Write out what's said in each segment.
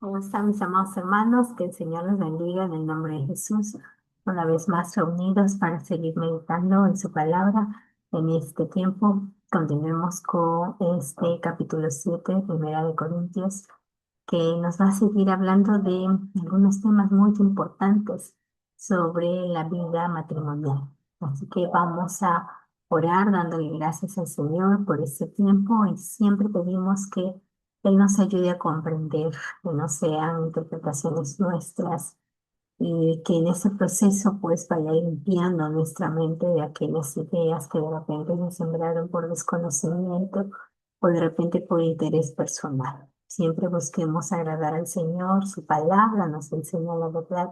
¿Cómo están mis amados hermanos? Que el Señor los bendiga en el nombre de Jesús. Una vez más reunidos para seguir meditando en su palabra en este tiempo. Continuemos con este capítulo 7, Primera de Corintios, que nos va a seguir hablando de algunos temas muy importantes sobre la vida matrimonial. Así que vamos a orar dándole gracias al Señor por este tiempo y siempre pedimos que Él nos ayude a comprender, que no sean interpretaciones nuestras y que en ese proceso pues vaya limpiando nuestra mente de aquellas ideas que de repente nos sembraron por desconocimiento o de repente por interés personal. Siempre busquemos agradar al Señor, su palabra nos enseña la verdad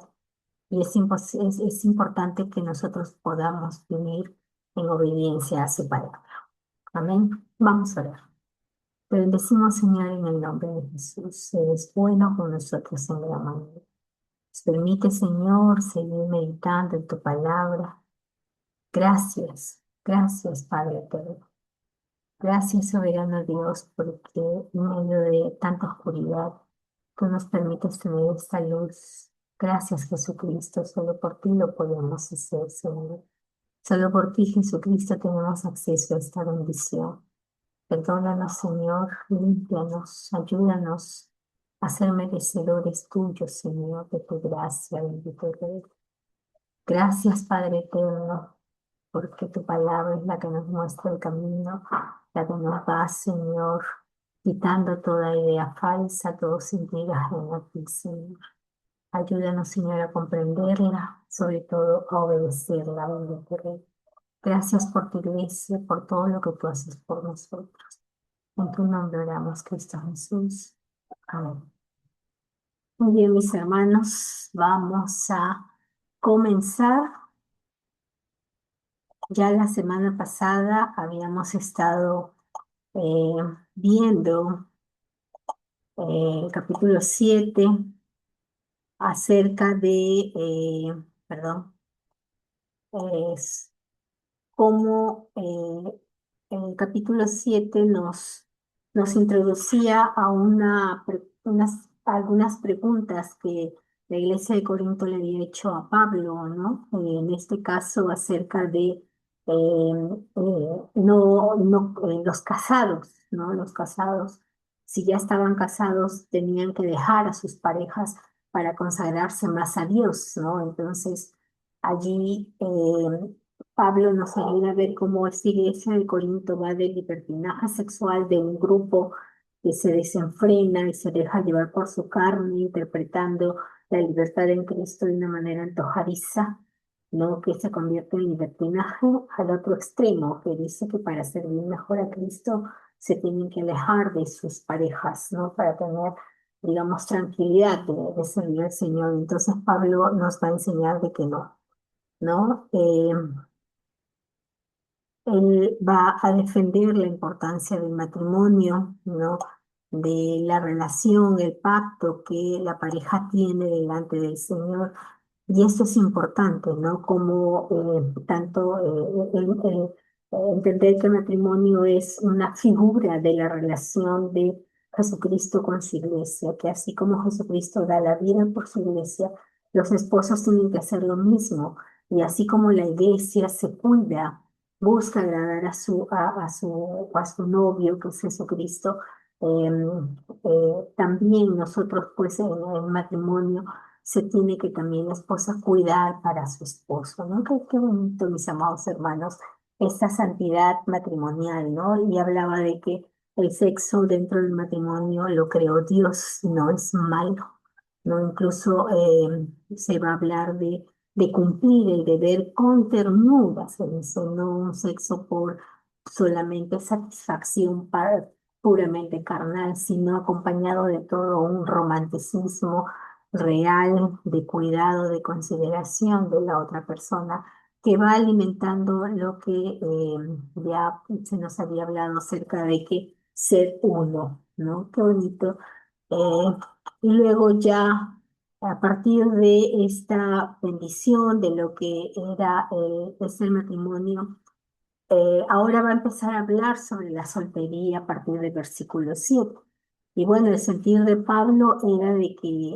y es importante que nosotros podamos vivir en obediencia a su palabra. Amén. Vamos a orar. Te bendecimos, Señor, en el nombre de Jesús. Eres bueno con nosotros en gran manera. Nos permite, Señor, seguir meditando en tu palabra. Gracias, gracias, Padre eterno. Gracias, soberano Dios, porque en medio de tanta oscuridad, tú nos permites tener esta luz. Gracias, Jesucristo. Solo por ti lo podemos hacer, Señor. Solo por ti, Jesucristo, tenemos acceso a esta bendición. Perdónanos, Señor, límpianos, ayúdanos a ser merecedores tuyos, Señor, de tu gracia, bendito Rey. Gracias, Padre eterno, porque tu palabra es la que nos muestra el camino, la que nos va, Señor, quitando toda idea falsa, todo sentido ajeno a ti, Señor. Ayúdanos, Señor, a comprenderla, sobre todo a obedecerla, bendito Rey. Gracias por tu iglesia, por todo lo que tú haces por nosotros. En tu nombre oramos, Cristo Jesús. Amén. Muy bien, mis hermanos, vamos a comenzar. Ya la semana pasada habíamos estado eh, viendo el capítulo 7 acerca de, perdón, es cómo el capítulo 7 nos introducía a algunas preguntas que la iglesia de Corinto le había hecho a Pablo, ¿no? En este caso acerca de los casados, ¿no? Los casados, si ya estaban casados, tenían que dejar a sus parejas para consagrarse más a Dios, ¿no? Entonces, allí Pablo nos ayuda a ver cómo esta iglesia de Corinto va del libertinaje sexual de un grupo que se desenfrena y se deja llevar por su carne, interpretando la libertad en Cristo de una manera antojadiza, ¿no? Que se convierte en libertinaje al otro extremo, que dice que para servir mejor a Cristo se tienen que alejar de sus parejas, ¿no? Para tener, digamos, tranquilidad de servir al Señor. Entonces Pablo nos va a enseñar de que no. ¿No? Él va a defender la importancia del matrimonio, ¿no? De la relación, el pacto que la pareja tiene delante del Señor. Y esto es importante, ¿no? Como tanto entender que el matrimonio es una figura de la relación de Jesucristo con su iglesia, que así como Jesucristo da la vida por su iglesia, los esposos tienen que hacer lo mismo. Y así como la iglesia se cuida, busca agradar a su novio, que es Jesucristo, también nosotros, pues, en el matrimonio, se tiene que también la esposa cuidar para su esposo, ¿no? Qué bonito, mis amados hermanos, esta santidad matrimonial, ¿no? Y hablaba de que el sexo dentro del matrimonio lo creó Dios, no es malo, ¿no? Incluso se va a hablar de cumplir el deber con ternura, se dice, no un sexo por solamente satisfacción puramente carnal, sino acompañado de todo un romanticismo real, de cuidado, de consideración de la otra persona, que va alimentando lo que ya se nos había hablado acerca de que ser uno, ¿no? Qué bonito. Eh, y luego ya, a partir de esta bendición de lo que era es el matrimonio, ahora va a empezar a hablar sobre la soltería a partir del versículo 7. Y bueno, el sentir de Pablo era de que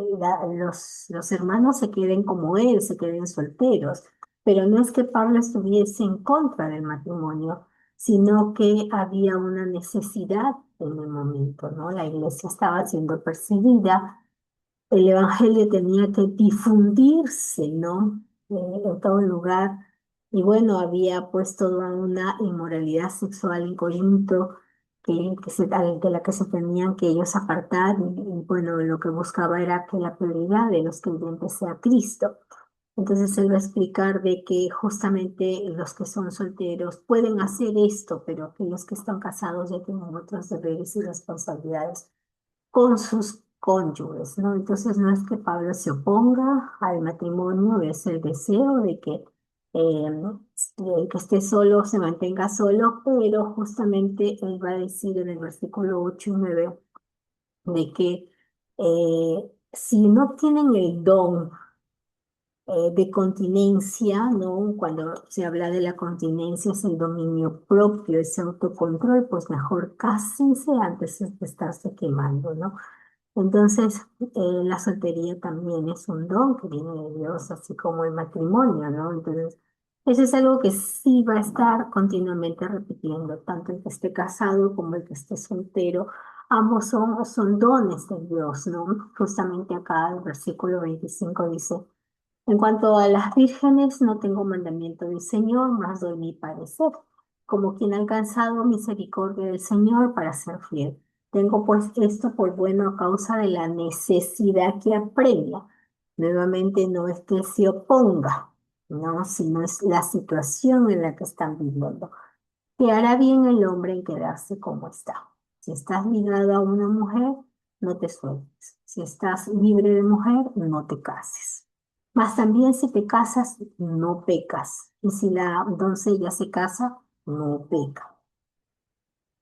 los hermanos se queden como él, se queden solteros. Pero no es que Pablo estuviese en contra del matrimonio, sino que había una necesidad en el momento, ¿no? La iglesia estaba siendo perseguida, el evangelio tenía que difundirse, ¿no? En todo lugar. Y bueno, había pues toda una inmoralidad sexual en Corinto de la que se tenían que ellos apartar. Y bueno, lo que buscaba era que la prioridad de los creyentes sea Cristo. Entonces él va a explicar de que justamente los que son solteros pueden hacer esto, pero aquellos que están casados ya tienen otros deberes y responsabilidades con sus cónyuges, ¿no? Entonces no es que Pablo se oponga al matrimonio, es el deseo de que el que esté solo se mantenga solo, pero justamente él va a decir en el versículo 8 y 9 de que si no tienen el don de continencia, ¿no? Cuando se habla de la continencia es el dominio propio, ese autocontrol, pues mejor cásense antes de estarse quemando, ¿no? Entonces, la soltería también es un don que viene de Dios, así como el matrimonio, ¿no? Entonces, eso es algo que sí va a estar continuamente repitiendo, tanto el que esté casado como el que esté soltero. Ambos son dones de Dios, ¿no? Justamente acá el versículo 25 dice, en cuanto a las vírgenes, no tengo mandamiento del Señor, mas doy mi parecer, como quien ha alcanzado misericordia del Señor para ser fiel. Tengo pues esto por bueno a causa de la necesidad que apremia. Nuevamente no es que se oponga, no, sino es la situación en la que están viviendo. Que hará bien el hombre en quedarse como está. Si estás ligado a una mujer, no te sueltes. Si estás libre de mujer, no te cases. Mas también si te casas, no pecas. Y si la doncella se casa, no peca.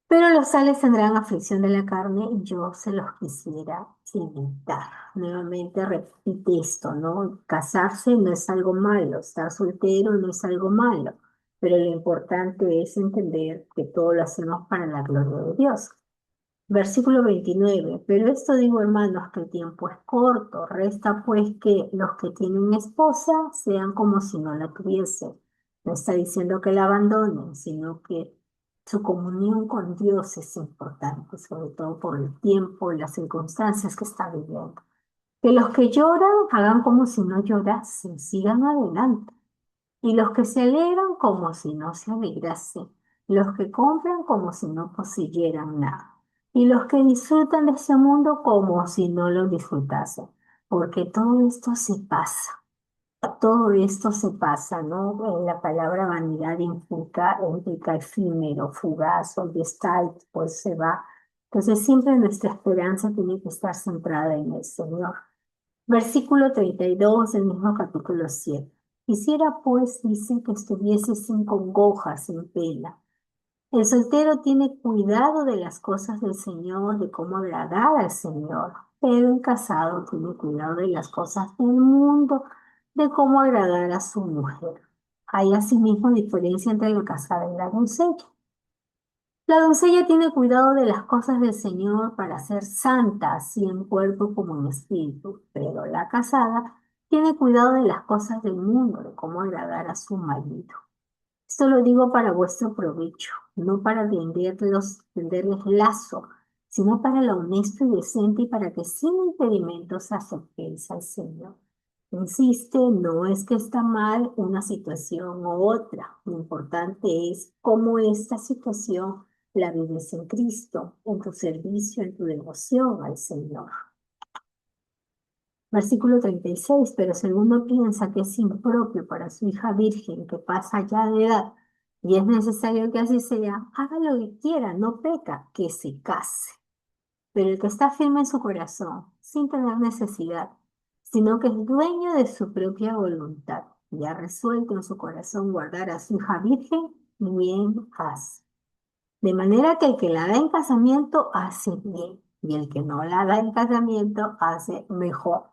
Pero los tales tendrán aflicción de la carne y yo se los quisiera evitar. Nuevamente repite esto, ¿no? Casarse no es algo malo, estar soltero no es algo malo, pero lo importante es entender que todo lo hacemos para la gloria de Dios. Versículo 29. Pero esto digo, hermanos, que el tiempo es corto. Resta pues que los que tienen esposa sean como si no la tuviesen. No está diciendo que la abandonen, sino que su comunión con Dios es importante, sobre todo por el tiempo y las circunstancias que está viviendo. Que los que lloran hagan como si no llorasen, sigan adelante. Y los que se alegran como si no se alegrasen, los que compran como si no poseyeran nada, y los que disfrutan de ese mundo como si no lo disfrutasen, porque todo esto se pasa, todo esto se pasa, ¿no? La palabra vanidad implica efímero, fugaz, o está, pues se va. Entonces siempre nuestra esperanza tiene que estar centrada en el Señor. Versículo 32 del mismo capítulo 7. Quisiera pues, dice, que estuviese sin congoja, sin pena. El soltero tiene cuidado de las cosas del Señor, de cómo agradar al Señor, pero el casado tiene cuidado de las cosas del mundo, de cómo agradar a su mujer. Hay asimismo diferencia entre la casada y la doncella. La doncella tiene cuidado de las cosas del Señor para ser santa, así en cuerpo como en espíritu, pero la casada tiene cuidado de las cosas del mundo, de cómo agradar a su marido. Esto lo digo para vuestro provecho, no para tenderles lazo, sino para lo honesto y decente y para que sin impedimentos aceptéis al Señor. Insiste, no es que está mal una situación u otra, lo importante es cómo esta situación la vives en Cristo, en tu servicio, en tu devoción al Señor. Versículo 36. Pero si alguno piensa que es impropio para su hija virgen que pasa ya de edad y es necesario que así sea, haga lo que quiera, no peca, que se case. Pero el que está firme en su corazón, sin tener necesidad, sino que es dueño de su propia voluntad y ha resuelto en su corazón guardar a su hija virgen, bien hace. De manera que el que la da en casamiento hace bien y el que no la da en casamiento hace mejor.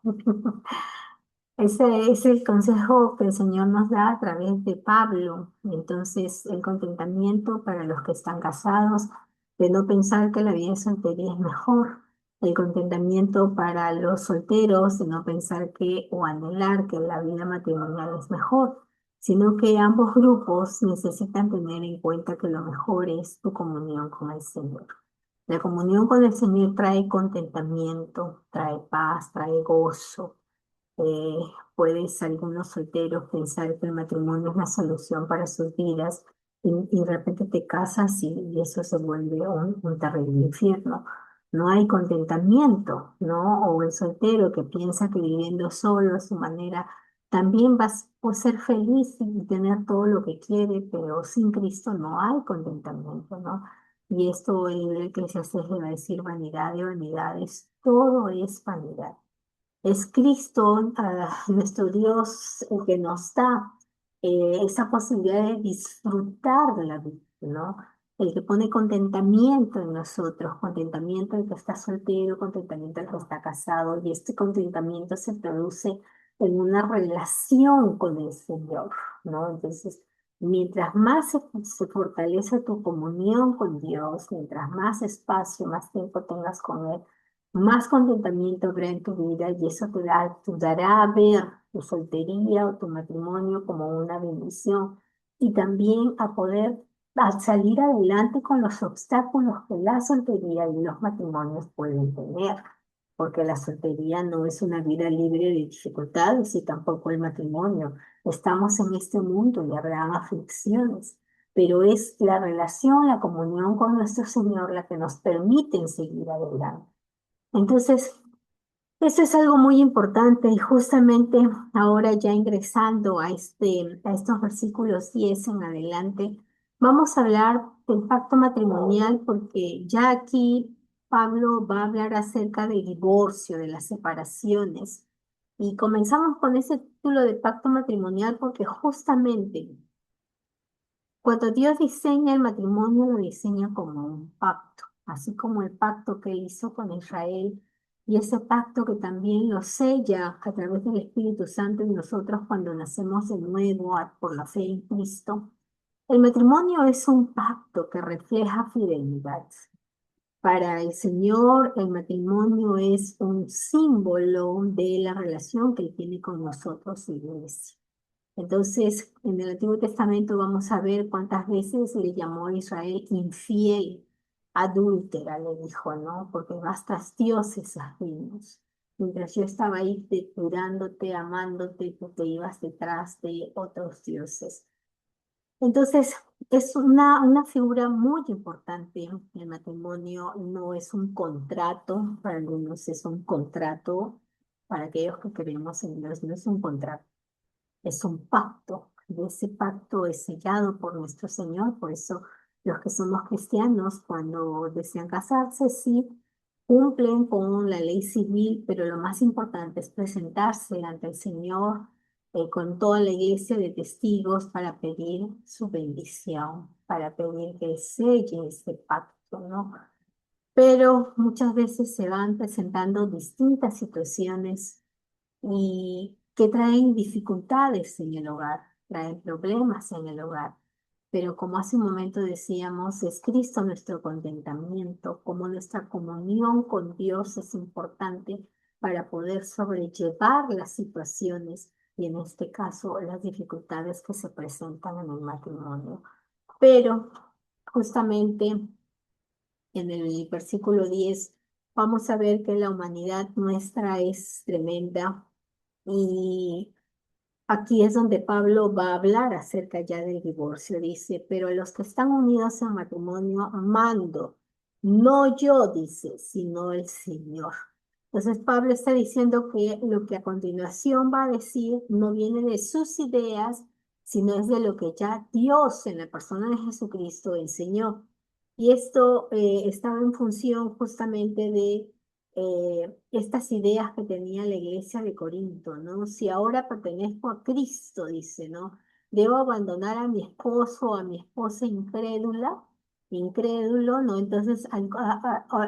Ese es el consejo que el Señor nos da a través de Pablo. Entonces, el contentamiento para los que están casados, de no pensar que la vida de soltería es mejor, El contentamiento para los solteros, de no pensar que o anhelar que la vida matrimonial es mejor, sino que ambos grupos necesitan tener en cuenta que lo mejor es tu comunión con el Señor. La comunión con el Señor trae contentamiento, trae paz, trae gozo. Eh, Puedes algunos solteros pensar que el matrimonio es la solución para sus vidas y de repente te casas y eso se vuelve un terrible infierno. No hay contentamiento, ¿no? O el soltero que piensa que viviendo solo a su manera también vas a ser feliz y tener todo lo que quiere, pero sin Cristo no hay contentamiento, ¿no? Y esto el libro de Eclesiastés le va a decir vanidad de vanidades, todo es vanidad. Es Cristo, nuestro Dios, el que nos da esa posibilidad de disfrutar de la vida, ¿no? El que pone contentamiento en nosotros, contentamiento el que está soltero, contentamiento el que está casado, y este contentamiento se produce en una relación con el Señor, ¿no? Entonces, mientras más se fortalece tu comunión con Dios, mientras más espacio, más tiempo tengas con Él, más contentamiento habrá en tu vida y eso te dará a ver tu soltería o tu matrimonio como una bendición y también a poder salir adelante con los obstáculos que la soltería y los matrimonios pueden tener, porque la soltería no es una vida libre de dificultades y tampoco el matrimonio. Estamos en este mundo y habrá aflicciones, pero es la relación, la comunión con nuestro Señor la que nos permite seguir adelante. Entonces, eso es algo muy importante y justamente ahora ya ingresando a estos versículos 10 en adelante, vamos a hablar del pacto matrimonial porque ya aquí Pablo va a hablar acerca del divorcio, de las separaciones. Y comenzamos con ese título de pacto matrimonial porque justamente cuando Dios diseña el matrimonio, lo diseña como un pacto, así como el pacto que hizo con Israel y ese pacto que también lo sella a través del Espíritu Santo en nosotros cuando nacemos de nuevo por la fe en Cristo. El matrimonio es un pacto que refleja fidelidad. Para el Señor, el matrimonio es un símbolo de la relación que Él tiene con nosotros, su iglesia. Entonces, en el Antiguo Testamento vamos a ver cuántas veces le llamó a Israel infiel, adúltera, le dijo, ¿no? Porque bastas dioses ajenos. Mientras yo estaba ahí depurándote, amándote, tú te ibas detrás de otros dioses. Entonces, es una figura muy importante. El matrimonio no es un contrato, para algunos es un contrato, para aquellos que creemos en Dios, no es un contrato, es un pacto, y ese pacto es sellado por nuestro Señor, por eso los que somos cristianos, cuando desean casarse, sí cumplen con la ley civil, pero lo más importante es presentarse ante el Señor con toda la iglesia de testigos para pedir su bendición, para pedir que selle ese pacto, ¿no? Pero muchas veces se van presentando distintas situaciones y que traen dificultades en el hogar, traen problemas en el hogar. Pero como hace un momento decíamos, es Cristo nuestro contentamiento, como nuestra comunión con Dios es importante para poder sobrellevar las situaciones y en este caso las dificultades que se presentan en el matrimonio. Pero justamente en el versículo 10 vamos a ver que la humanidad nuestra es tremenda y aquí es donde Pablo va a hablar acerca ya del divorcio. Dice, pero a los que están unidos en matrimonio mando, no yo, dice, sino el Señor. Entonces Pablo está diciendo que lo que a continuación va a decir no viene de sus ideas, sino es de lo que ya Dios en la persona de Jesucristo enseñó. Y esto estaba en función justamente de estas ideas que tenía la iglesia de Corinto, ¿no? Si ahora pertenezco a Cristo, dice, ¿no? Debo abandonar a mi esposo, a mi esposa incrédulo, ¿no? Entonces,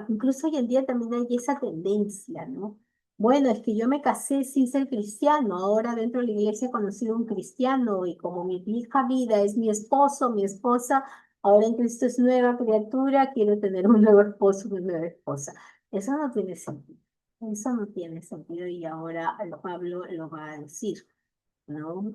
incluso hoy en día también hay esa tendencia, ¿no? Bueno, es que yo me casé sin ser cristiano, ahora dentro de la iglesia he conocido un cristiano y como mi vieja vida es mi esposo, mi esposa, ahora en Cristo es nueva criatura, quiero tener un nuevo esposo, una nueva esposa. Eso no tiene sentido. Eso no tiene sentido y ahora Pablo lo va a decir, ¿no?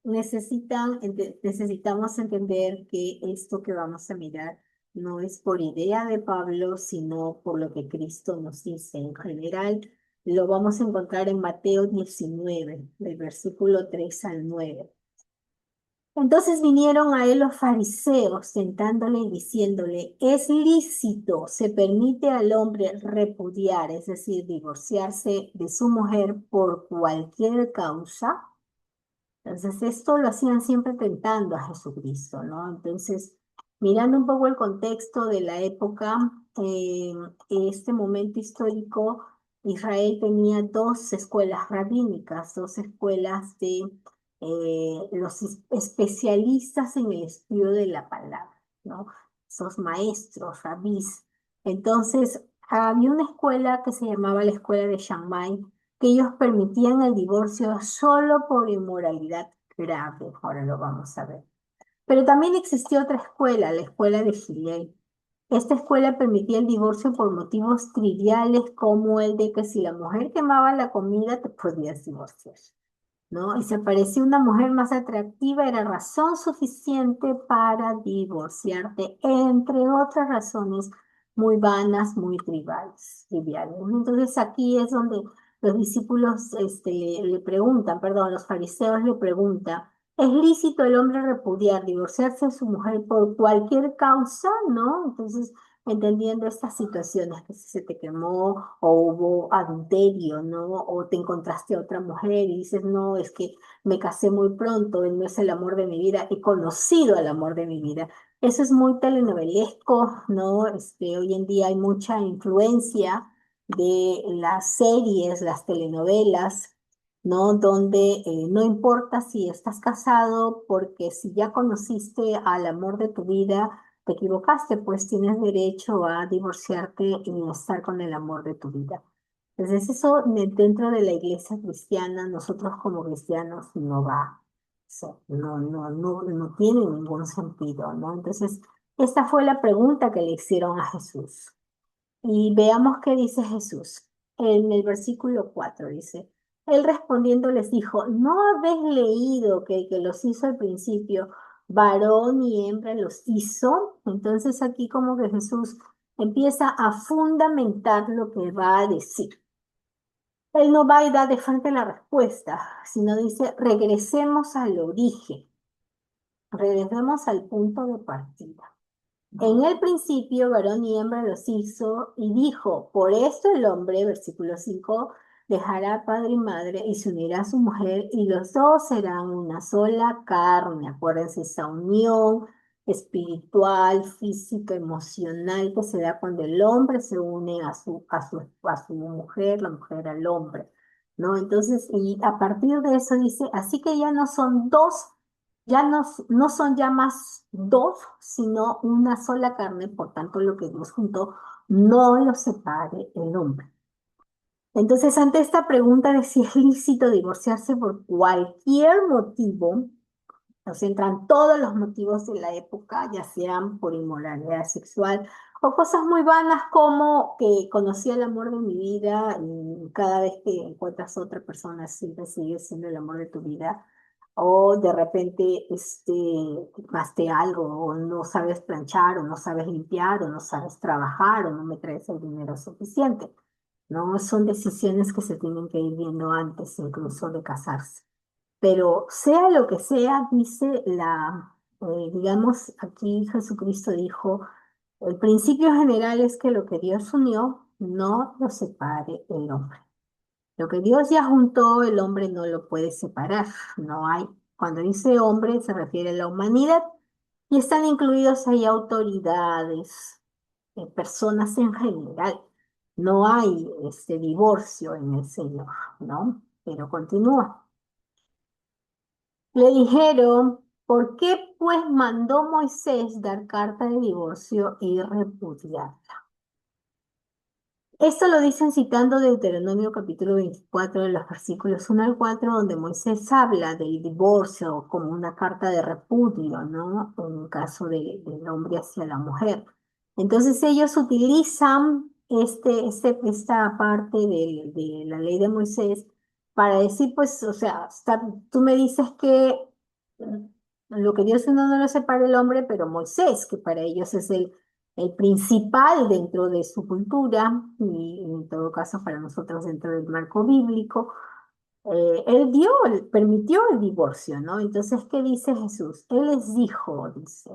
Necesitamos entender que esto que vamos a mirar no es por idea de Pablo, sino por lo que Cristo nos dice. En general, lo vamos a encontrar en Mateo 19, del versículo 3 al 9. Entonces vinieron a él los fariseos, tentándole y diciéndole, es lícito, se permite al hombre repudiar, es decir, divorciarse de su mujer por cualquier causa. Entonces, esto lo hacían siempre tentando a Jesucristo, ¿no? Entonces, mirando un poco el contexto de la época, en este momento histórico, Israel tenía dos escuelas rabínicas, dos escuelas de los especialistas en el estudio de la palabra, ¿no? Esos maestros, rabís. Entonces, había una escuela que se llamaba la escuela de Shammai, que ellos permitían el divorcio solo por inmoralidad grave. Ahora lo vamos a ver. Pero también existió otra escuela, la escuela de Hillel. Esta escuela permitía el divorcio por motivos triviales como el de que si la mujer quemaba la comida te podías divorciar, ¿no? Y si aparecía una mujer más atractiva era razón suficiente para divorciarte, entre otras razones muy vanas, muy triviales. Entonces aquí es donde los discípulos le preguntan, perdón, los fariseos le preguntan, ¿es lícito el hombre repudiar, divorciarse de su mujer por cualquier causa? ¿No? Entonces, entendiendo estas situaciones, que si se te quemó o hubo adulterio, ¿no? O te encontraste a otra mujer y dices, no, es que me casé muy pronto, él no es el amor de mi vida, he conocido al amor de mi vida. Eso es muy telenovelesco, ¿no? Hoy en día hay mucha influencia de las series, las telenovelas, ¿no? Donde no importa si estás casado, porque si ya conociste al amor de tu vida, te equivocaste, pues tienes derecho a divorciarte y estar con el amor de tu vida. Entonces eso dentro de la iglesia cristiana, nosotros como cristianos no va. No tiene ningún sentido, ¿no? Entonces, esta fue la pregunta que le hicieron a Jesús. Y veamos qué dice Jesús. En el versículo 4 dice, él respondiendo les dijo, ¿no habéis leído que el que los hizo al principio, varón y hembra los hizo? Entonces aquí como que Jesús empieza a fundamentar lo que va a decir. Él no va a dar de frente la respuesta, sino dice, regresemos al origen, regresemos al punto de partida. En el principio, varón y hembra los hizo y dijo, por esto el hombre, versículo 5, dejará padre y madre y se unirá a su mujer y los dos serán una sola carne. Acuérdense, esa unión espiritual, física, emocional que se da cuando el hombre se une a su mujer, la mujer al hombre, ¿no? Entonces, y a partir de eso dice, así que ya no son dos, ya no son ya más dos, sino una sola carne, por tanto lo que Dios juntó, no lo separe el hombre. Entonces, ante esta pregunta de si es lícito divorciarse por cualquier motivo, nos entran todos los motivos de la época, ya sean por inmoralidad sexual o cosas muy vanas como que conocí el amor de mi vida y cada vez que encuentras a otra persona siempre sigue siendo el amor de tu vida. O de repente gaste algo, o no sabes planchar, o no sabes limpiar, o no sabes trabajar, o no me traes el dinero suficiente. No son decisiones que se tienen que ir viendo antes incluso de casarse. Pero sea lo que sea, dice digamos, aquí Jesucristo dijo, el principio general es que lo que Dios unió, no lo separe el hombre. Lo que Dios ya juntó, el hombre no lo puede separar. No hay, cuando dice hombre, se refiere a la humanidad y están incluidos ahí autoridades, personas en general. No hay este divorcio en el Señor, ¿no? Pero continúa. Le dijeron, ¿por qué pues mandó Moisés dar carta de divorcio y repudiar? Esto lo dicen citando Deuteronomio capítulo 24 de los versículos 1 al 4, donde Moisés habla del divorcio como una carta de repudio, ¿no? En caso del hombre hacia la mujer. Entonces ellos utilizan esta parte de la ley de Moisés para decir, pues, o sea, tú me dices que mm, lo que Dios uno no lo separa el hombre, pero Moisés, que para ellos es el principal dentro de su cultura, y en todo caso para nosotros dentro del marco bíblico, permitió el divorcio, ¿no? Entonces, ¿qué dice Jesús? Él les dijo, dice.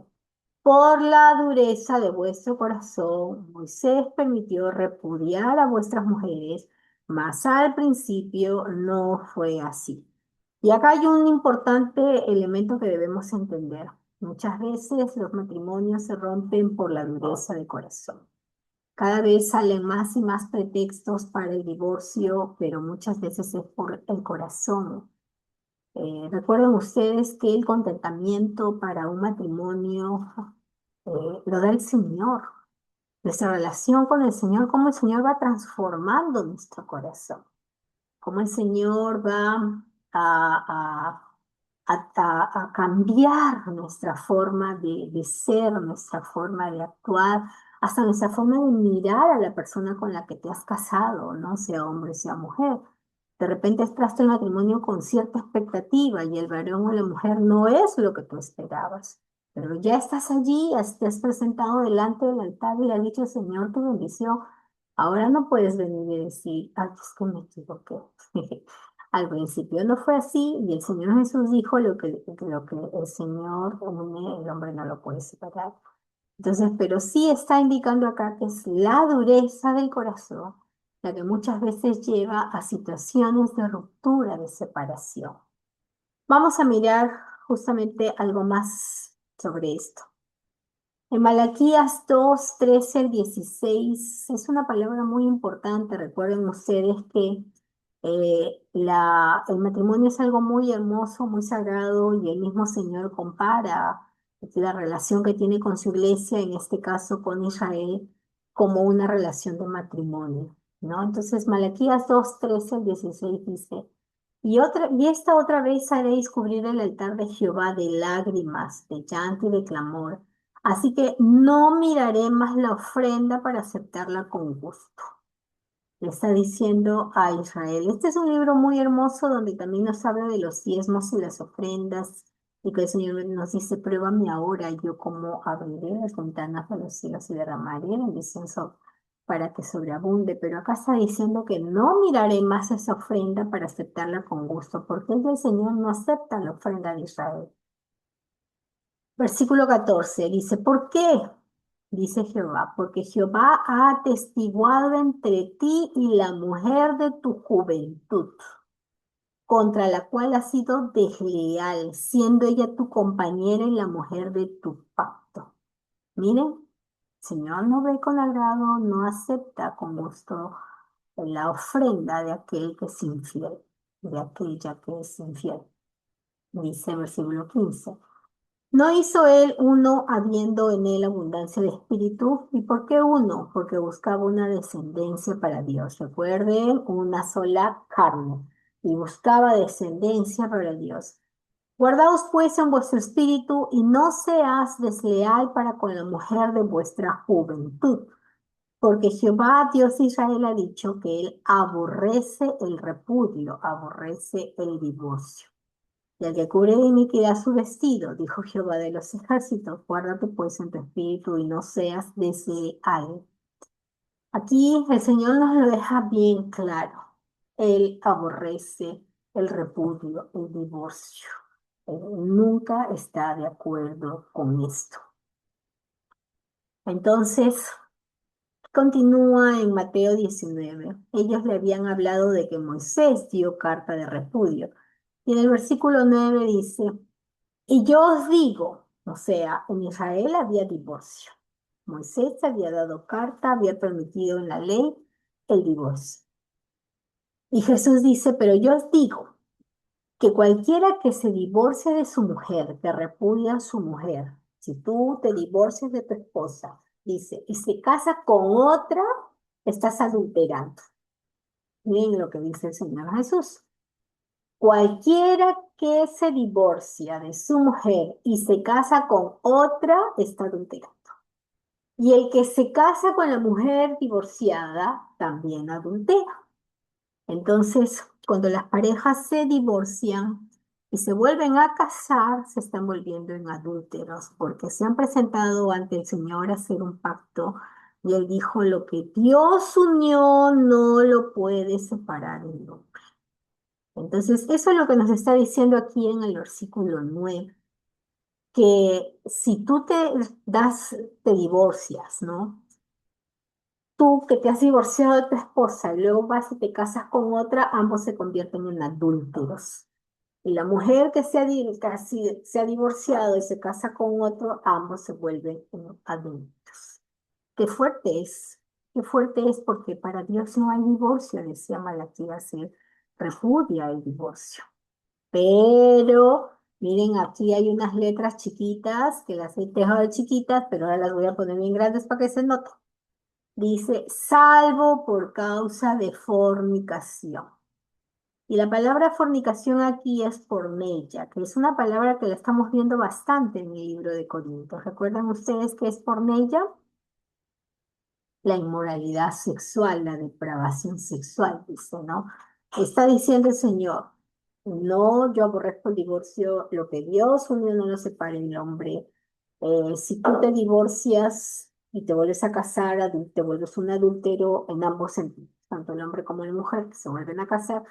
Por la dureza de vuestro corazón, Moisés permitió repudiar a vuestras mujeres, mas al principio no fue así. Y acá hay un importante elemento que debemos entender. Muchas veces los matrimonios se rompen por la dureza de corazón. Cada vez salen más y más pretextos para el divorcio, pero muchas veces es por el corazón. Recuerden ustedes que el contentamiento para un matrimonio lo da el Señor. Nuestra relación con el Señor, cómo el Señor va transformando nuestro corazón, cómo el Señor va a, a cambiar nuestra forma de ser, nuestra forma de actuar, hasta nuestra forma de mirar a la persona con la que te has casado, ¿no? Sea hombre, sea mujer. De repente entraste en matrimonio con cierta expectativa y el varón o la mujer no es lo que tú esperabas. Pero ya estás allí, te has presentado delante del altar y le has dicho, Señor, tu bendición. Ahora no puedes venir y decir, ah, es que me equivoqué. Al principio no fue así y el Señor Jesús dijo lo que el Señor une, el hombre no lo puede separar. Entonces, pero sí está indicando acá que es la dureza del corazón la que muchas veces lleva a situaciones de ruptura, de separación. Vamos a mirar justamente algo más sobre esto. En Malaquías 2, 13 al 16 es una palabra muy importante. Recuerden ustedes que el matrimonio es algo muy hermoso, muy sagrado y el mismo Señor compara la relación que tiene con su iglesia, en este caso con Israel, como una relación de matrimonio, ¿no? Entonces Malaquías 2, 13 al 16 dice, y esta otra vez haréis cubrir el altar de Jehová de lágrimas, de llanto y de clamor. Así que no miraré más la ofrenda para aceptarla con gusto. Le está diciendo a Israel. Este es un libro muy hermoso donde también nos habla de los diezmos y las ofrendas y que el Señor nos dice, pruébame ahora, yo como abriré las ventanas de los cielos y derramaré el incienso para que sobreabunde. Pero acá está diciendo que no miraré más esa ofrenda para aceptarla con gusto, porque el Señor no acepta la ofrenda de Israel. Versículo 14 dice, ¿por qué? Dice Jehová, porque Jehová ha atestiguado entre ti y la mujer de tu juventud, contra la cual has sido desleal, siendo ella tu compañera y la mujer de tu pacto. Miren, el Señor no ve con agrado, no acepta con gusto la ofrenda de aquel que es infiel, de aquella que es infiel. Dice el versículo 15. ¿No hizo él uno habiendo en él abundancia de espíritu? ¿Y por qué uno? Porque buscaba una descendencia para Dios. Recuerden, una sola carne. Y buscaba descendencia para Dios. Guardaos pues en vuestro espíritu y no seas desleal para con la mujer de vuestra juventud. Porque Jehová, Dios de Israel, ha dicho que él aborrece el repudio, aborrece el divorcio. Y al que cubre de iniquidad su vestido, dijo Jehová de los ejércitos, guárdate pues en tu espíritu y no seas desleal. Aquí el Señor nos lo deja bien claro. Él aborrece el repudio, el divorcio. Él nunca está de acuerdo con esto. Entonces, continúa en Mateo 19. Ellos le habían hablado de que Moisés dio carta de repudio. Y en el versículo 9 dice, y yo os digo, o sea, en Israel había divorcio. Moisés había dado carta, había permitido en la ley el divorcio. Y Jesús dice, pero yo os digo que cualquiera que se divorcie de su mujer, que repudia a su mujer, si tú te divorcias de tu esposa, dice, y se casa con otra, estás adulterando. Miren lo que dice el Señor Jesús. Cualquiera que se divorcia de su mujer y se casa con otra está adulterando. Y el que se casa con la mujer divorciada también adultera. Entonces, cuando las parejas se divorcian y se vuelven a casar, se están volviendo en adúlteros, porque se han presentado ante el Señor a hacer un pacto y Él dijo, lo que Dios unió no lo puede separar el hombre. Entonces, eso es lo que nos está diciendo aquí en el versículo 9, que si tú te divorcias, ¿no? Tú que te has divorciado de tu esposa y luego vas y te casas con otra, ambos se convierten en adúlteros. Y la mujer que se ha divorciado y se casa con otro, ambos se vuelven adultos. Qué fuerte es, qué fuerte es porque para Dios no hay divorcio, decía Malaquías, se repudia el divorcio. Pero miren, aquí hay unas letras chiquitas que las he dejado chiquitas, pero ahora las voy a poner bien grandes para que se noten. Dice, salvo por causa de fornicación. Y la palabra fornicación aquí es porneia, que es una palabra que la estamos viendo bastante en el libro de Corintios. ¿Recuerdan ustedes qué es porneia? La inmoralidad sexual, la depravación sexual, dice, ¿no? Está diciendo el Señor, no, yo aborrezco el divorcio, lo que Dios unió no lo separe el hombre. Si tú te divorcias y te vuelves a casar, te vuelves un adúltero en ambos sentidos, tanto el hombre como la mujer que se vuelven a casar,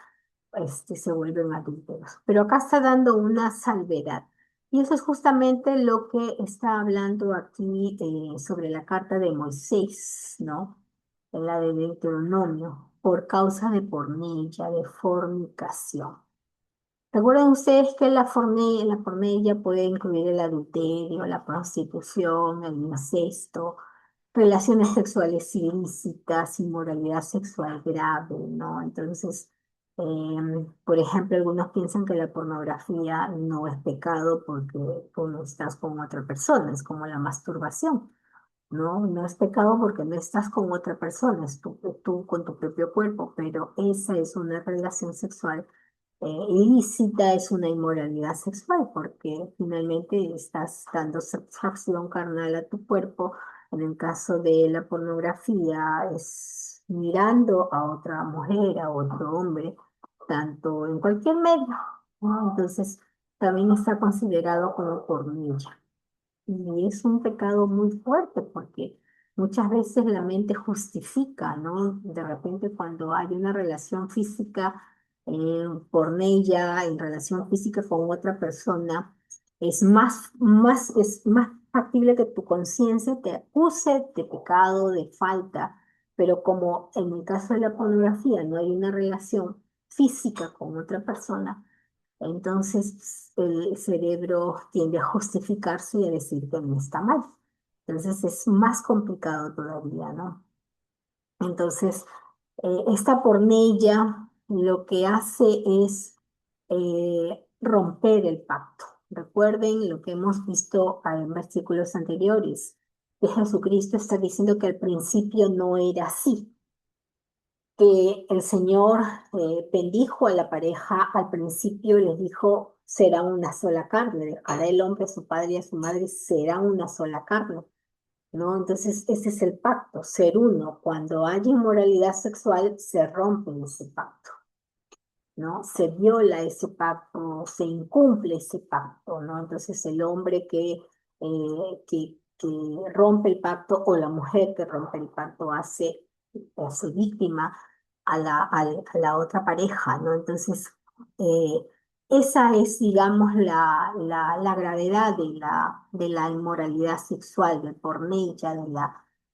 se vuelven adúlteros. Pero acá está dando una salvedad. Y eso es justamente lo que está hablando aquí sobre la carta de Moisés, ¿no? En la de Deuteronomio, por causa de pornilla, de fornicación. Recuerden ustedes que la pornilla puede incluir el adulterio, la prostitución, el incesto, relaciones sexuales ilícitas, inmoralidad sexual grave, ¿no? Entonces, por ejemplo, algunos piensan que la pornografía no es pecado porque tú no estás con otra persona, es como la masturbación, ¿no? No es pecado porque no estás con otra persona, es tú con tu propio cuerpo, pero esa es una relación sexual ilícita, es una inmoralidad sexual, porque finalmente estás dando satisfacción carnal a tu cuerpo. En el caso de la pornografía, es mirando a otra mujer, a otro hombre, tanto en cualquier medio, ¿no? Entonces, también está considerado como pornilla. Y es un pecado muy fuerte porque muchas veces la mente justifica, ¿no? De repente cuando hay una relación física por ella, en relación física con otra persona, es más factible que tu conciencia te acuse de pecado, de falta, pero como en el caso de la pornografía no hay una relación física con otra persona, entonces el cerebro tiende a justificarse y a decir que no está mal. Entonces es más complicado todavía, ¿no? Entonces, esta pornella lo que hace es romper el pacto. Recuerden lo que hemos visto en versículos anteriores, que Jesucristo está diciendo que al principio no era así, que el Señor bendijo a la pareja al principio y les dijo, será una sola carne, dejará el hombre a su padre y a su madre, será una sola carne, ¿no? Entonces, ese es el pacto, ser uno. Cuando hay inmoralidad sexual, se rompe ese pacto, ¿no? Se viola ese pacto, se incumple ese pacto, ¿no? Entonces, el hombre que rompe el pacto o la mujer que rompe el pacto hace víctima a la otra pareja, ¿no? Entonces, eh, esa es, digamos, la gravedad de la inmoralidad sexual, del pornella,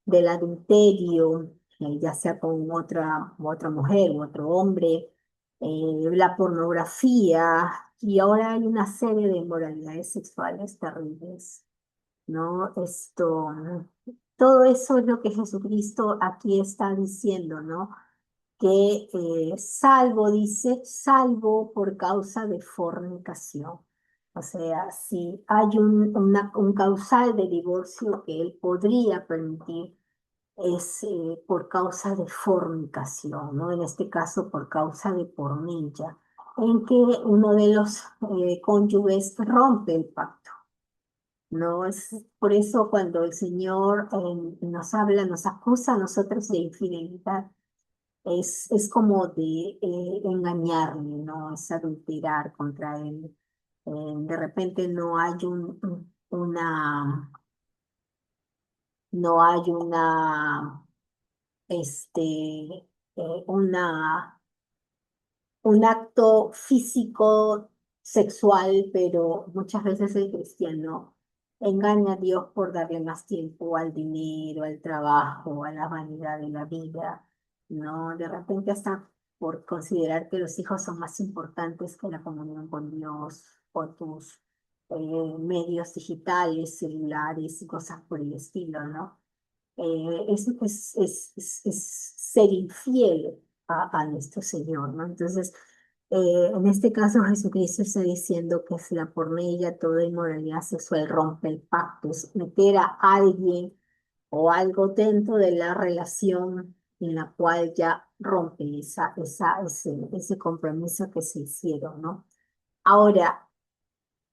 del adulterio, ya sea con otra mujer u otro hombre, la pornografía, y ahora hay una serie de inmoralidades sexuales terribles, ¿no? Todo eso es lo que Jesucristo aquí está diciendo, ¿no? Que salvo, dice, salvo por causa de fornicación. O sea, si hay un causal de divorcio que él podría permitir, es por causa de fornicación, ¿no? En este caso, por causa de pornilla, en que uno de los cónyuges rompe el pacto. ¿no? Es por eso cuando el Señor nos habla, nos acusa a nosotros de infidelidad, es como de engañarle, ¿no? Es adulterar contra él. De repente no hay no hay este, una un acto físico, sexual, pero muchas veces el cristiano engaña a Dios por darle más tiempo al dinero, al trabajo, a la vanidad de la vida, ¿no? De repente hasta por considerar que los hijos son más importantes que la comunión con Dios o tus medios digitales, celulares y cosas por el estilo, ¿no? Es ser infiel a nuestro Señor, ¿no? Entonces, en este caso Jesucristo está diciendo que es la por ella toda inmoralidad sexual rompe el pacto, es meter a alguien o algo dentro de la relación en la cual ya rompe ese compromiso que se hicieron, ¿no? Ahora,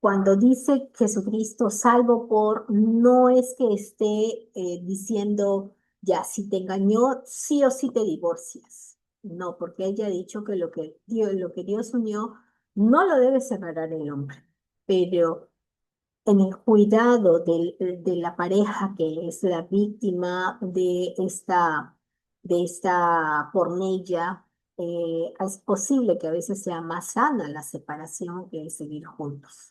cuando dice Jesucristo, salvo por, no es que esté diciendo, ya, si te engañó, sí o sí te divorcias. No, porque ella ha dicho que lo que Dios unió no lo debe separar el hombre. Pero en el cuidado de la pareja que es la víctima de esta pornella, es posible que a veces sea más sana la separación que el seguir juntos.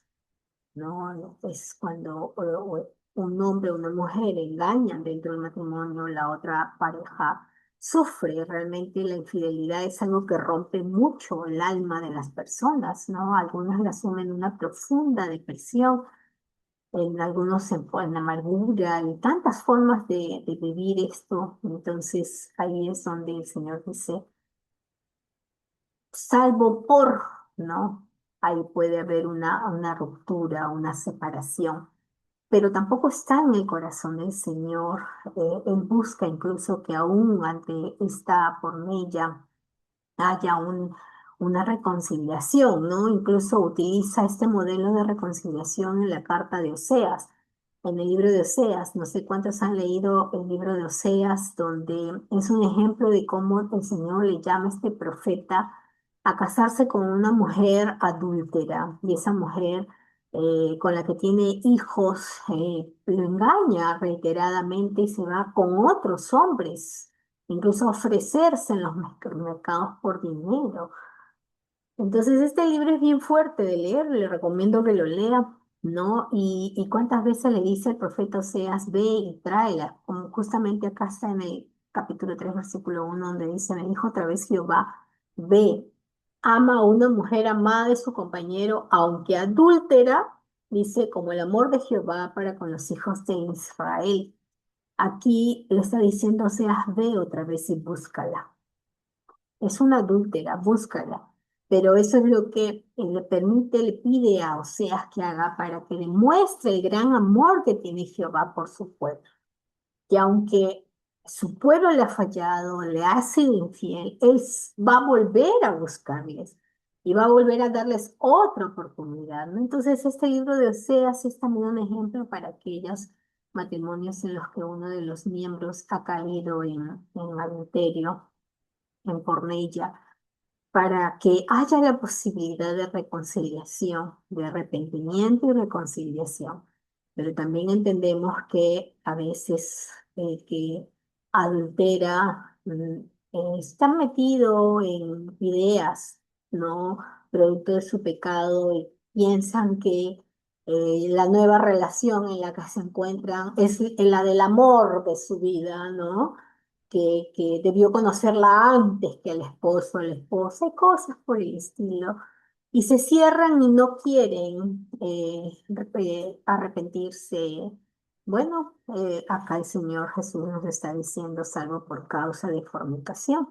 ¿No? Es cuando un hombre o una mujer engañan dentro del matrimonio, la otra pareja sufre. Realmente la infidelidad es algo que rompe mucho el alma de las personas, ¿no? Algunos la asumen una profunda depresión, en algunos en amargura y tantas formas de vivir esto. Entonces ahí es donde el Señor dice, salvo por, ¿no? Ahí puede haber una ruptura, una separación, pero tampoco está en el corazón del Señor. Él busca incluso que aún ante esta pornella haya una reconciliación, ¿no? Incluso utiliza este modelo de reconciliación en la carta de Oseas, en el libro de Oseas. No sé cuántos han leído el libro de Oseas, donde es un ejemplo de cómo el Señor le llama a este profeta a casarse con una mujer adúltera, y esa mujer con la que tiene hijos lo engaña reiteradamente y se va con otros hombres, incluso ofrecerse en los mercados por dinero. Entonces, este libro es bien fuerte de leer, le recomiendo que lo lea, ¿no? Y cuántas veces le dice el profeta Oseas, ve y tráela, como justamente acá está en el capítulo 3 versículo 1 donde dice, me dijo otra vez Jehová, ve, ama a una mujer amada de su compañero, aunque adúltera, dice, como el amor de Jehová para con los hijos de Israel. Aquí le está diciendo Oseas, ve otra vez y búscala. Es una adúltera, búscala. Pero eso es lo que le permite, le pide a Oseas que haga para que demuestre el gran amor que tiene Jehová por su pueblo. Que aunque su pueblo le ha fallado, le ha sido infiel, va a volver a buscarles y va a volver a darles otra oportunidad, ¿no? Entonces, este libro de Oseas es también un ejemplo para aquellos matrimonios en los que uno de los miembros ha caído en adulterio, en pornella, para que haya la posibilidad de reconciliación, de arrepentimiento y reconciliación. Pero también entendemos que a veces el que adultera está metido en ideas, ¿no? Producto de su pecado y piensan que la nueva relación en la que se encuentran es la del amor de su vida, ¿no? Que debió conocerla antes que al esposo o la esposa, y cosas por el estilo. Y se cierran y no quieren arrepentirse. Bueno, acá el Señor Jesús nos está diciendo, salvo por causa de fornicación,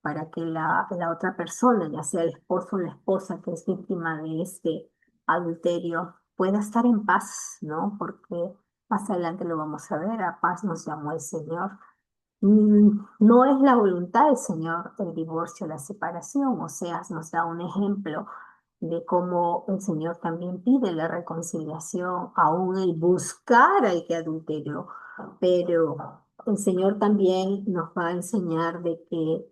para que la otra persona, ya sea el esposo o la esposa que es víctima de este adulterio, pueda estar en paz, ¿no? Porque más adelante lo vamos a ver, a paz nos llamó el Señor. No es la voluntad del Señor el divorcio, la separación, o sea, nos da un ejemplo. de cómo el Señor también pide la reconciliación, aún el buscar al que adulteró, pero el Señor también nos va a enseñar de que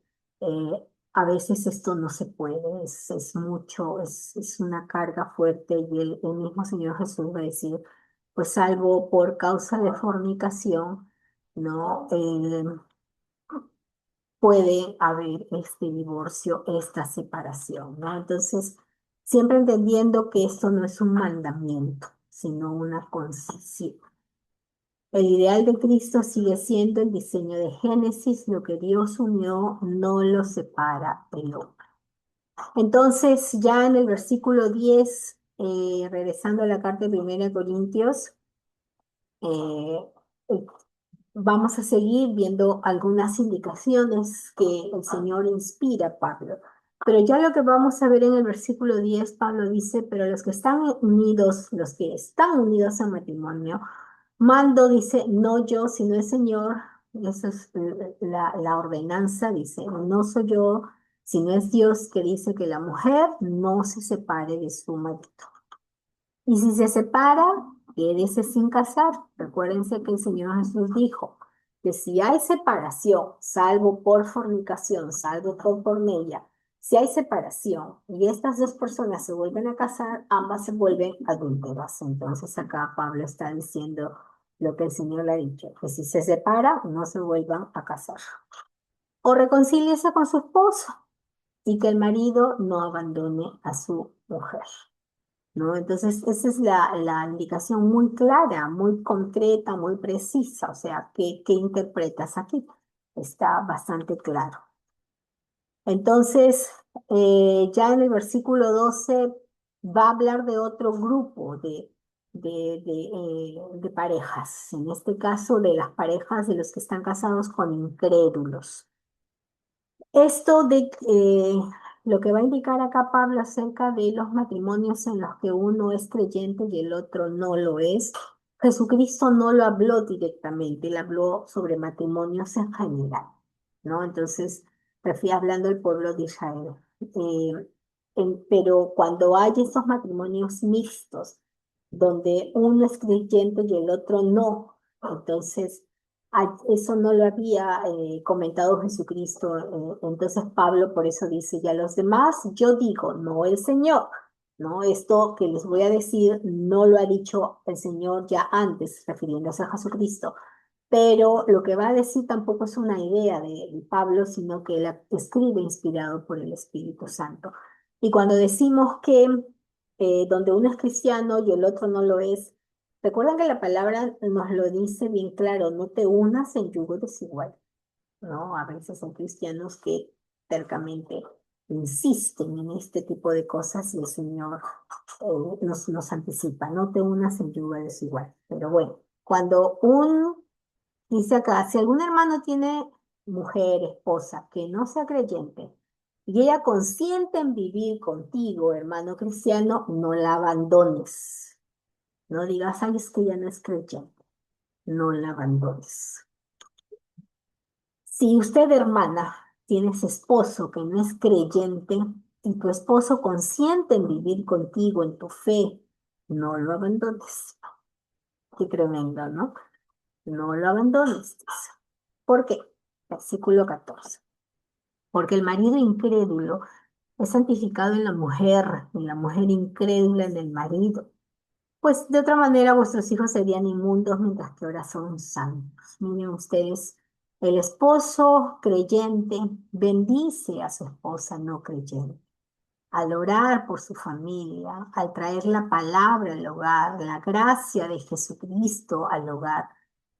a veces esto no se puede, es mucho, es una carga fuerte y el mismo Señor Jesús va a decir, pues salvo por causa de fornicación, ¿no? Puede haber este divorcio, esta separación, ¿no? Entonces, siempre entendiendo que esto no es un mandamiento, sino una concesión. El ideal de Cristo sigue siendo el diseño de Génesis, lo que Dios unió no lo separa el hombre. Entonces, ya en el versículo 10, regresando a la carta de 1 Corintios, eh, vamos a seguir viendo algunas indicaciones que el Señor inspira a Pablo. Pero ya lo que vamos a ver en el versículo 10, Pablo dice, pero los que están unidos a matrimonio, mando, dice, no yo, sino el Señor. Esa es la ordenanza, dice, no soy yo, sino es Dios que dice que la mujer no se separe de su marido. Y si se separa, quédese sin casar. Recuérdense que el Señor Jesús dijo que si hay separación, salvo por fornicación, salvo por pornella, si hay separación y estas dos personas se vuelven a casar, ambas se vuelven adúlteras. Entonces acá Pablo está diciendo lo que el Señor le ha dicho, que si se separa, no se vuelvan a casar. O reconcíliese con su esposo y que el marido no abandone a su mujer. ¿No? Entonces, esa es la indicación muy clara, muy concreta, muy precisa. O sea, ¿qué interpretas aquí? Está bastante claro. Entonces, ya en el versículo 12 va a hablar de otro grupo de parejas. En este caso, de las parejas de los que están casados con incrédulos. Esto de lo que va a indicar acá Pablo acerca de los matrimonios en los que uno es creyente y el otro no lo es, Jesucristo no lo habló directamente, él habló sobre matrimonios en general, ¿no? Entonces, refiere hablando del pueblo de Israel. Eh, pero cuando hay estos matrimonios mixtos, donde uno es creyente y el otro no, entonces eso no lo había comentado Jesucristo. Entonces Pablo por eso dice, ya los demás, yo digo, no el Señor, ¿no? Esto que les voy a decir no lo ha dicho el Señor ya antes, refiriéndose a Jesucristo. Pero lo que va a decir tampoco es una idea de Pablo, sino que él escribe inspirado por el Espíritu Santo. Y cuando decimos que donde uno es cristiano y el otro no lo es, recuerdan que la palabra nos lo dice bien claro, no te unas en yugo desigual, ¿no? A veces son cristianos que tercamente insisten en este tipo de cosas y el Señor nos anticipa, no te unas en yugo desigual. Pero bueno, cuando dice acá, si algún hermano tiene mujer, esposa, que no sea creyente, y ella consiente en vivir contigo, hermano cristiano, no la abandones. No digas, ay, es que ella no es creyente. No la abandones. Si usted, hermana, tienes esposo que no es creyente y tu esposo consiente en vivir contigo en tu fe, no lo abandones. Qué tremendo, ¿no? No lo abandones. ¿Por qué? Versículo 14. Porque el marido incrédulo es santificado en la mujer incrédula en el marido. Pues de otra manera vuestros hijos serían inmundos mientras que ahora son santos. Miren ustedes, el esposo creyente bendice a su esposa no creyente. Al orar por su familia, al traer la palabra al hogar, la gracia de Jesucristo al hogar,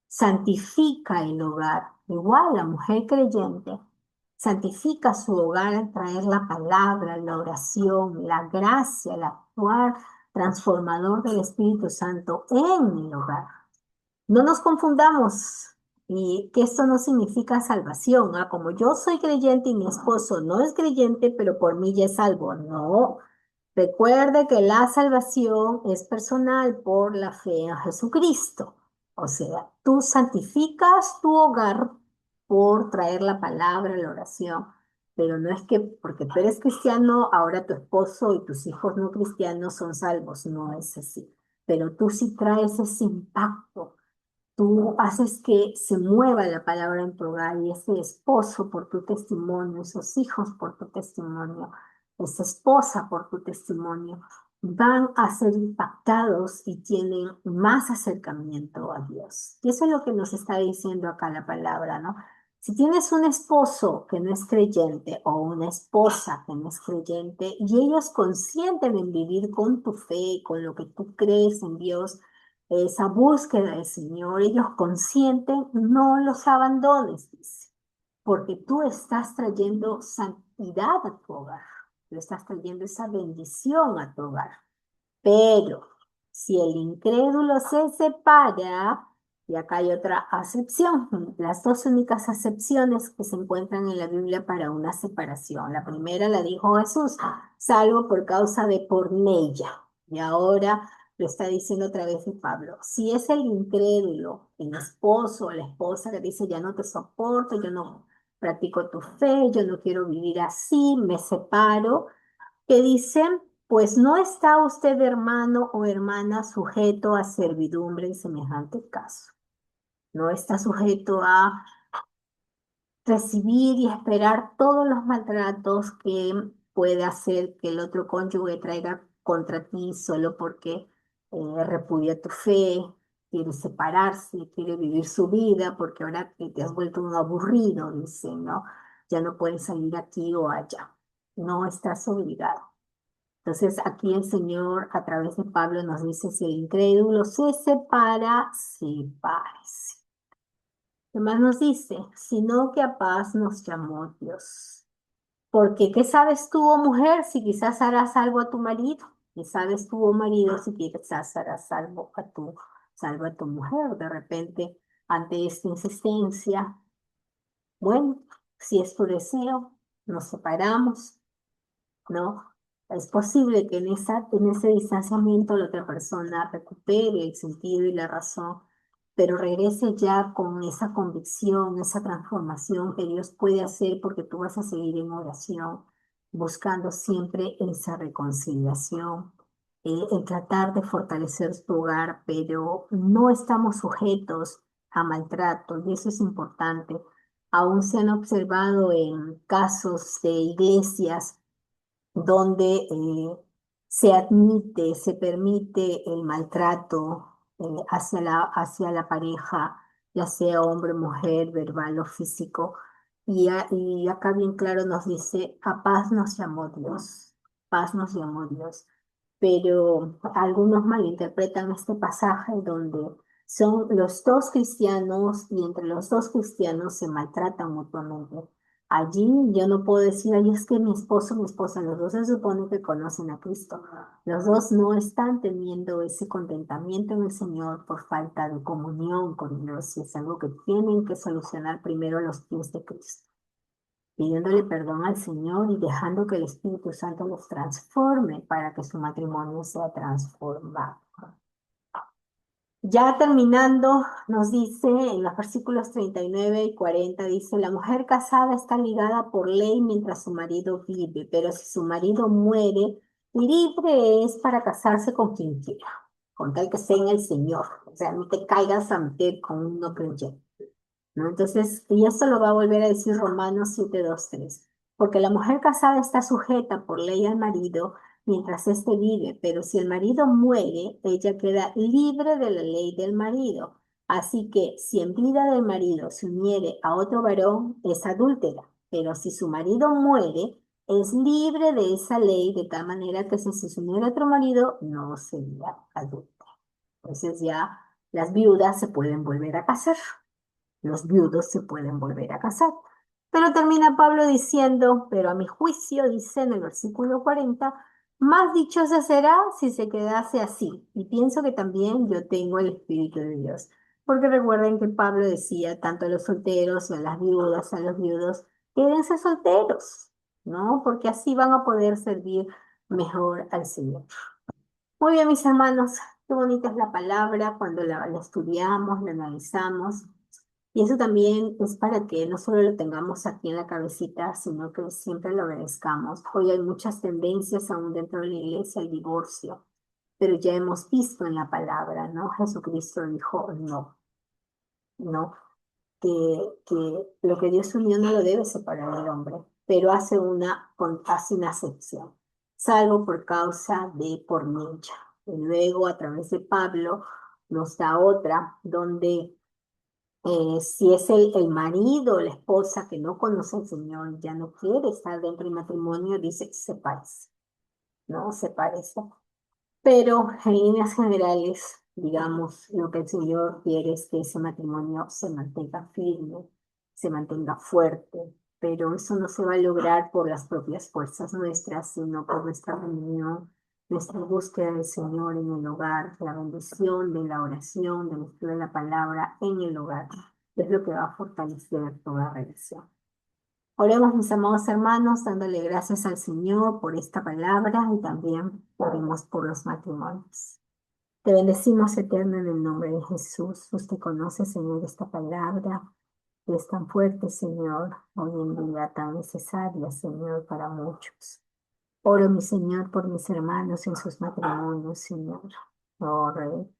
santifica el hogar. Igual la mujer creyente santifica su hogar al traer la palabra, la oración, la gracia, el actuar transformador del Espíritu Santo en el hogar. No nos confundamos y que esto no significa salvación. Como yo soy creyente y mi esposo no es creyente, pero por mí ya es salvo. No. Recuerde que la salvación es personal por la fe en Jesucristo. O sea, tú santificas tu hogar por traer la palabra, la oración. pero no es que porque tú eres cristiano, ahora tu esposo y tus hijos no cristianos son salvos, no es así. Pero tú sí traes ese impacto, tú haces que se mueva la palabra en tu hogar y ese esposo por tu testimonio, esos hijos por tu testimonio, esa esposa por tu testimonio, van a ser impactados y tienen más acercamiento a Dios. Y eso es lo que nos está diciendo acá la palabra, ¿no? Si tienes un esposo que no es creyente o una esposa que no es creyente y ellos consienten en vivir con tu fe, con lo que tú crees en Dios, esa búsqueda del Señor, ellos consienten, no los abandones, dice, porque tú estás trayendo santidad a tu hogar, tú estás trayendo esa bendición a tu hogar. Pero si el incrédulo se separa, y acá hay otra acepción, las dos únicas acepciones que se encuentran en la Biblia para una separación. La primera la dijo Jesús, salvo por causa de porneia. Y ahora lo está diciendo otra vez el Pablo. Si es el incrédulo, el esposo o la esposa que dice, ya no te soporto, yo no practico tu fe, yo no quiero vivir así, me separo, que dicen, pues no está usted hermano o hermana sujeto a servidumbre en semejante caso. No está sujeto a recibir y esperar todos los maltratos que puede hacer que el otro cónyuge traiga contra ti solo porque repudia tu fe, quiere separarse, quiere vivir su vida, porque ahora que te has vuelto un aburrido, dicen, ¿no? Ya no puedes salir aquí o allá. No estás obligado. Entonces aquí el Señor a través de Pablo nos dice, si el incrédulo se separa, sepárese. Además nos dice, sino que a paz nos llamó Dios. Porque ¿qué sabes tú, oh mujer, si quizás harás salvo a tu marido? ¿Qué sabes tú, oh marido, si quizás harás salvo a tu mujer? De repente, ante esta insistencia, bueno, si es tu deseo, nos separamos, ¿no? Es posible que en ese distanciamiento la otra persona recupere el sentido y la razón, pero regrese ya con esa convicción, esa transformación que Dios puede hacer porque tú vas a seguir en oración, buscando siempre esa reconciliación, el tratar de fortalecer tu hogar, pero no estamos sujetos a maltrato y eso es importante. Aún se han observado en casos de iglesias donde se admite, se permite el maltrato hacia la pareja, ya sea hombre, mujer, verbal o físico. Y acá bien claro nos dice, a paz nos llamó Dios, paz nos llamó Dios, pero algunos malinterpretan este pasaje donde son los dos cristianos y entre los dos cristianos se maltratan mutuamente. Allí yo no puedo decir, ay, es que mi esposo, mi esposa, los dos se supone que conocen a Cristo. Los dos no están teniendo ese contentamiento en el Señor por falta de comunión con Dios y es algo que tienen que solucionar primero a los pies de Cristo, pidiéndole perdón al Señor y dejando que el Espíritu Santo los transforme para que su matrimonio sea transformado. Ya terminando, nos dice en los versículos 39 y 40, dice, la mujer casada está ligada por ley mientras su marido vive, pero si su marido muere, libre es para casarse con quien quiera, con tal que sea en el Señor. O sea, no te caigas a meter con un no creyente, ¿no? Entonces, y esto lo va a volver a decir Romanos 7:2-3, porque la mujer casada está sujeta por ley al marido mientras éste vive, pero si el marido muere, ella queda libre de la ley del marido. Así que si en vida del marido se uniere a otro varón, es adúltera, pero si su marido muere, es libre de esa ley de tal manera que si se uniera a otro marido, no sería adúltera. Entonces ya las viudas se pueden volver a casar. Los viudos se pueden volver a casar. Pero termina Pablo diciendo, pero a mi juicio, dice en el versículo 40, más dichosa será si se quedase así. Y pienso que también yo tengo el Espíritu de Dios. Porque recuerden que Pablo decía tanto a los solteros y a las viudas, a los viudos, quédense solteros, ¿no? Porque así van a poder servir mejor al Señor. Muy bien, mis hermanos, qué bonita es la palabra cuando la estudiamos, la analizamos. Y eso también es para que no solo lo tengamos aquí en la cabecita, sino que siempre lo obedezcamos. Hoy hay muchas tendencias aún dentro de la iglesia al divorcio, pero ya hemos visto en la palabra, ¿no? Jesucristo dijo, no, no, que lo que Dios unió no lo debe separar el hombre, pero hace una excepción, salvo por causa de por nincha. Y luego, a través de Pablo, nos da otra, donde si es el marido o la esposa que no conoce al Señor, ya no quiere estar dentro del matrimonio, dice, sepárese, ¿no? Sepárese. Pero en líneas generales, digamos, lo que el Señor quiere es que ese matrimonio se mantenga firme, se mantenga fuerte, pero eso no se va a lograr por las propias fuerzas nuestras, sino por nuestra reunión, nuestra búsqueda del Señor en el hogar, la bendición de la oración, de la de la palabra en el hogar. Es lo que va a fortalecer toda relación. Oremos, mis amados hermanos, dándole gracias al Señor por esta palabra y también oremos por los matrimonios. Te bendecimos, Eterno, en el nombre de Jesús. Usted conoce, Señor, esta palabra que es tan fuerte, Señor, hoy en día tan necesaria, Señor, para muchos. Oro, mi Señor, por mis hermanos en sus matrimonios, Señor. Oh, Rey.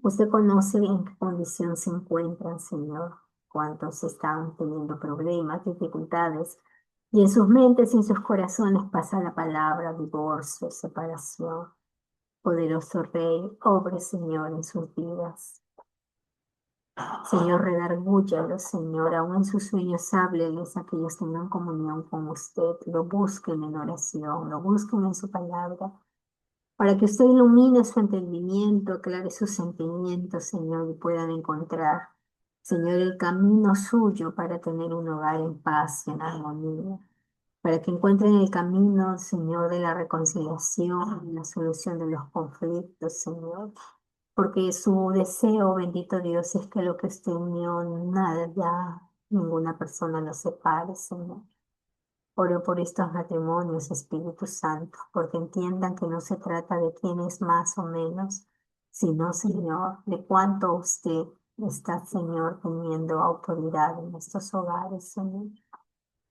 Usted conoce en qué condición se encuentran, Señor. Cuántos están teniendo problemas, dificultades. Y en sus mentes y en sus corazones pasa la palabra divorcio, separación. Poderoso Rey, obre, Señor, en sus vidas. Señor, redargúyalos, Señor, aún en sus sueños hábleles a que ellos tengan comunión con usted. Lo busquen en oración, lo busquen en su palabra, para que usted ilumine su entendimiento, aclare sus sentimientos, Señor, y puedan encontrar, Señor, el camino suyo para tener un hogar en paz y en armonía, para que encuentren el camino, Señor, de la reconciliación, la solución de los conflictos, Señor, porque su deseo, bendito Dios, es que lo que usted unió, nada ya, ninguna persona lo separe, Señor. Oro por estos matrimonios, Espíritu Santo, porque entiendan que no se trata de quién es más o menos, sino, Señor, de cuánto usted está, Señor, teniendo autoridad en estos hogares, Señor.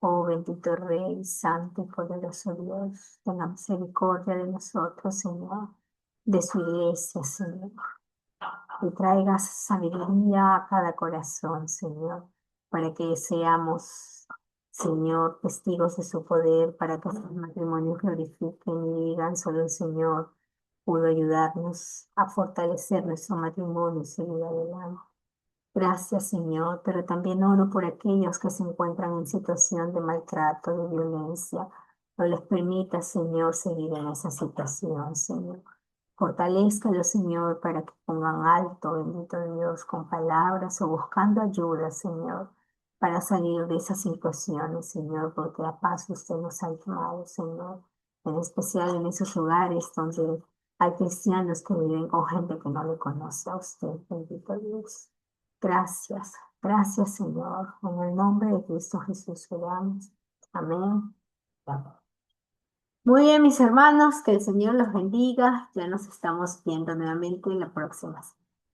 Oh bendito Rey, Santo y poderoso Dios, tenga misericordia de nosotros, Señor, de su iglesia, Señor, y traigas sabiduría a cada corazón, Señor, para que seamos, Señor, testigos de su poder, para que sus matrimonios glorifiquen y digan, solo el Señor pudo ayudarnos a fortalecer nuestro matrimonio y seguir adelante. Gracias, Señor, pero también oro por aquellos que se encuentran en situación de maltrato, de violencia. No les permita, Señor, seguir en esa situación, Señor. Fortalézcalos, Señor, para que pongan alto, bendito Dios, con palabras o buscando ayuda, Señor, para salir de esas situaciones, Señor, porque a paz usted nos ha llamado, Señor, en especial en esos lugares donde hay cristianos que viven con gente que no le conoce a usted, bendito Dios. Gracias, gracias, Señor. En el nombre de Cristo Jesús oramos. Amén. Muy bien, mis hermanos, que el Señor los bendiga. Ya nos estamos viendo nuevamente en la próxima.